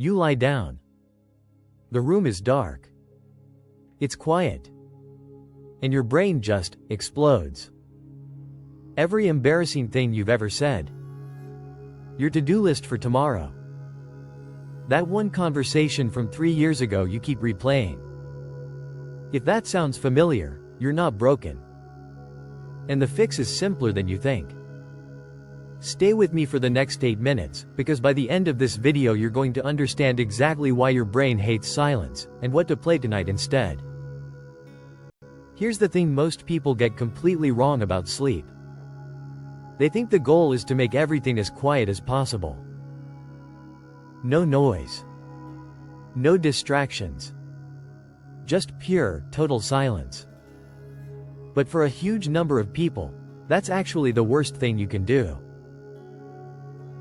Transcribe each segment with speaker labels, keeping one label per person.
Speaker 1: You lie down. The room is dark. It's quiet. And your brain just explodes. Every embarrassing thing you've ever said. Your to-do list for tomorrow. That one conversation from 3 years ago you keep replaying. If that sounds familiar, you're not broken. And the fix is simpler than you think. Stay with me for the next 8 minutes, because by the end of this video you're going to understand exactly why your brain hates silence, and what to play tonight instead. Here's the thing most people get completely wrong about sleep. They think the goal is to make everything as quiet as possible. No noise. No distractions. Just pure, total silence. But for a huge number of people, that's actually the worst thing you can do.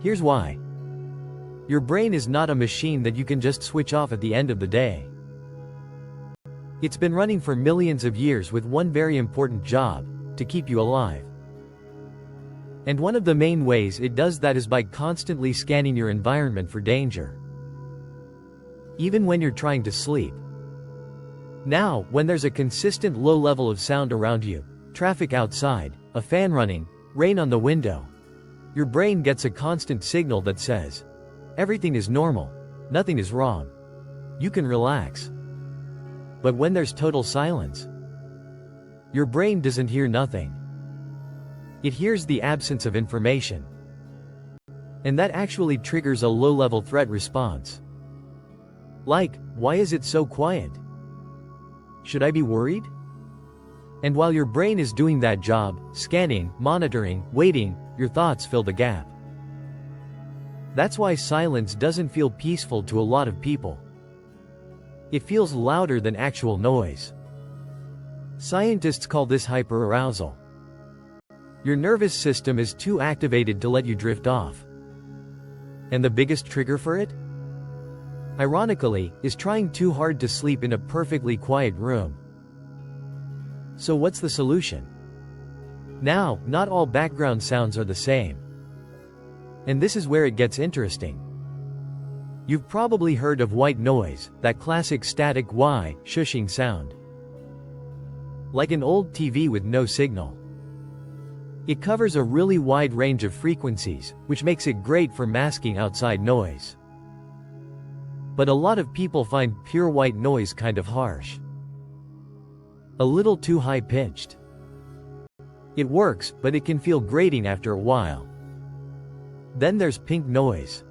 Speaker 1: Here's why. Your brain is not a machine that you can just switch off at the end of the day. It's been running for millions of years with one very important job: to keep you alive. And one of the main ways it does that is by constantly scanning your environment for danger. Even when you're trying to sleep. Now, when there's a consistent low level of sound around you, traffic outside, a fan running, rain on the window, your brain gets a constant signal that says, everything is normal, nothing is wrong. You can relax. But when there's total silence, your brain doesn't hear nothing. It hears the absence of information. And that actually triggers a low-level threat response. Like, why is it so quiet? Should I be worried? And while your brain is doing that job, scanning, monitoring, waiting, your thoughts fill the gap. That's why silence doesn't feel peaceful to a lot of people. It feels louder than actual noise. Scientists call this hyperarousal. Your nervous system is too activated to let you drift off. And the biggest trigger for it? Ironically, is trying too hard to sleep in a perfectly quiet room. So what's the solution? Now, not all background sounds are the same. And this is where it gets interesting. You've probably heard of white noise, that classic static why, shushing sound. Like an old TV with no signal. It covers a really wide range of frequencies, which makes it great for masking outside noise. But a lot of people find pure white noise kind of harsh. A little too high-pitched. It works, but it can feel grating after a while. Then there's pink noise.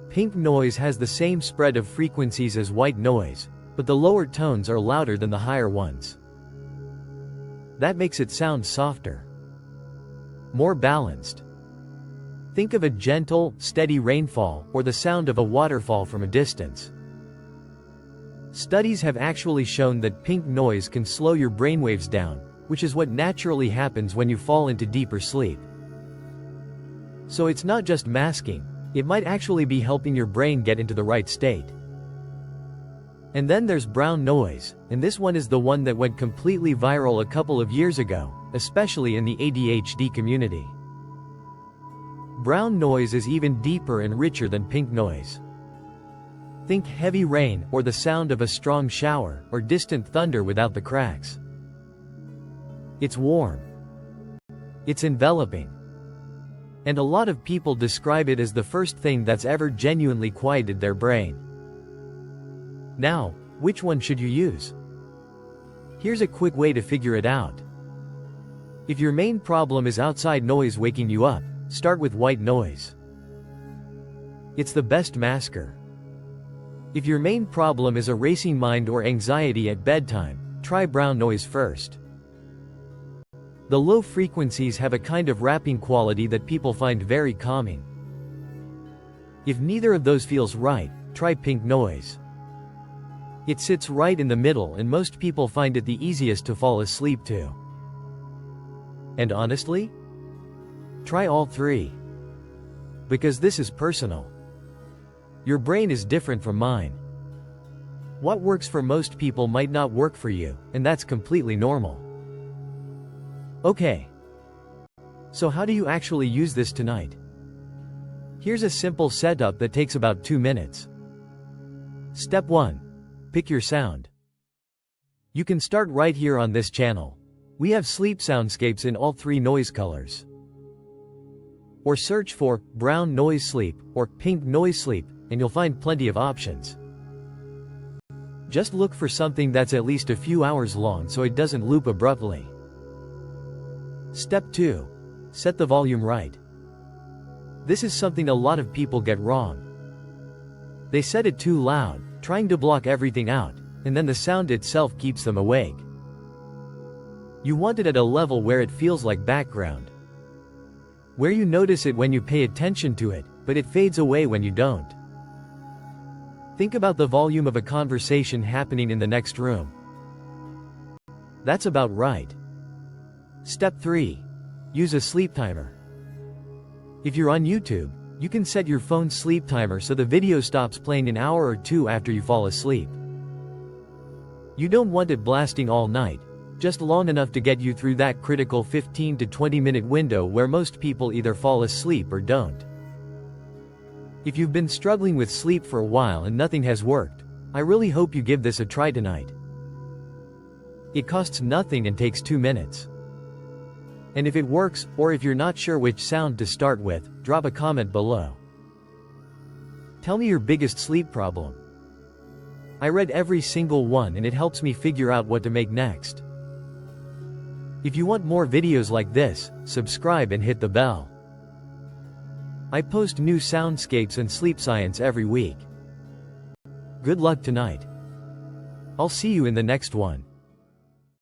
Speaker 1: Pink noise has the same spread of frequencies as white noise, but the lower tones are louder than the higher ones. That makes it sound softer. More balanced. Think of a gentle, steady rainfall, or the sound of a waterfall from a distance. Studies have actually shown that pink noise can slow your brainwaves down, which is what naturally happens when you fall into deeper sleep. So it's not just masking, it might actually be helping your brain get into the right state. And then there's brown noise, and this one is the one that went completely viral a couple of years ago, especially in the ADHD community. Brown noise is even deeper and richer than pink noise. Think heavy rain, or the sound of a strong shower, or distant thunder without the cracks. It's warm. It's enveloping. And a lot of people describe it as the first thing that's ever genuinely quieted their brain. Now, which one should you use? Here's a quick way to figure it out. If your main problem is outside noise waking you up, start with white noise. It's the best masker. If your main problem is a racing mind or anxiety at bedtime, try brown noise first. The low frequencies have a kind of rapping quality that people find very calming. If neither of those feels right, try pink noise. It sits right in the middle and most people find it the easiest to fall asleep to. And honestly, try all three. Because this is personal. Your brain is different from mine. What works for most people might not work for you, and that's completely normal. Okay. So how do you actually use this tonight? Here's a simple setup that takes about 2 minutes. Step 1. Pick your sound. You can start right here on this channel. We have sleep soundscapes in all 3 noise colors. Or search for brown noise sleep or pink noise sleep, and you'll find plenty of options. Just look for something that's at least a few hours long so it doesn't loop abruptly. Step 2. Set the volume right. This is something a lot of people get wrong. They set it too loud, trying to block everything out, and then the sound itself keeps them awake. You want it at a level where it feels like background. Where you notice it when you pay attention to it, but it fades away when you don't. Think about the volume of a conversation happening in the next room. That's about right. Step 3. Use a sleep timer. If you're on YouTube, you can set your phone's sleep timer so the video stops playing an hour or 2 after you fall asleep. You don't want it blasting all night, just long enough to get you through that critical 15 to 20 minute window where most people either fall asleep or don't. If you've been struggling with sleep for a while and nothing has worked, I really hope you give this a try tonight. It costs nothing and takes 2 minutes. And if it works, or if you're not sure which sound to start with, drop a comment below. Tell me your biggest sleep problem. I read every single one and it helps me figure out what to make next. If you want more videos like this, subscribe and hit the bell. I post new soundscapes and sleep science every week. Good luck tonight. I'll see you in the next one.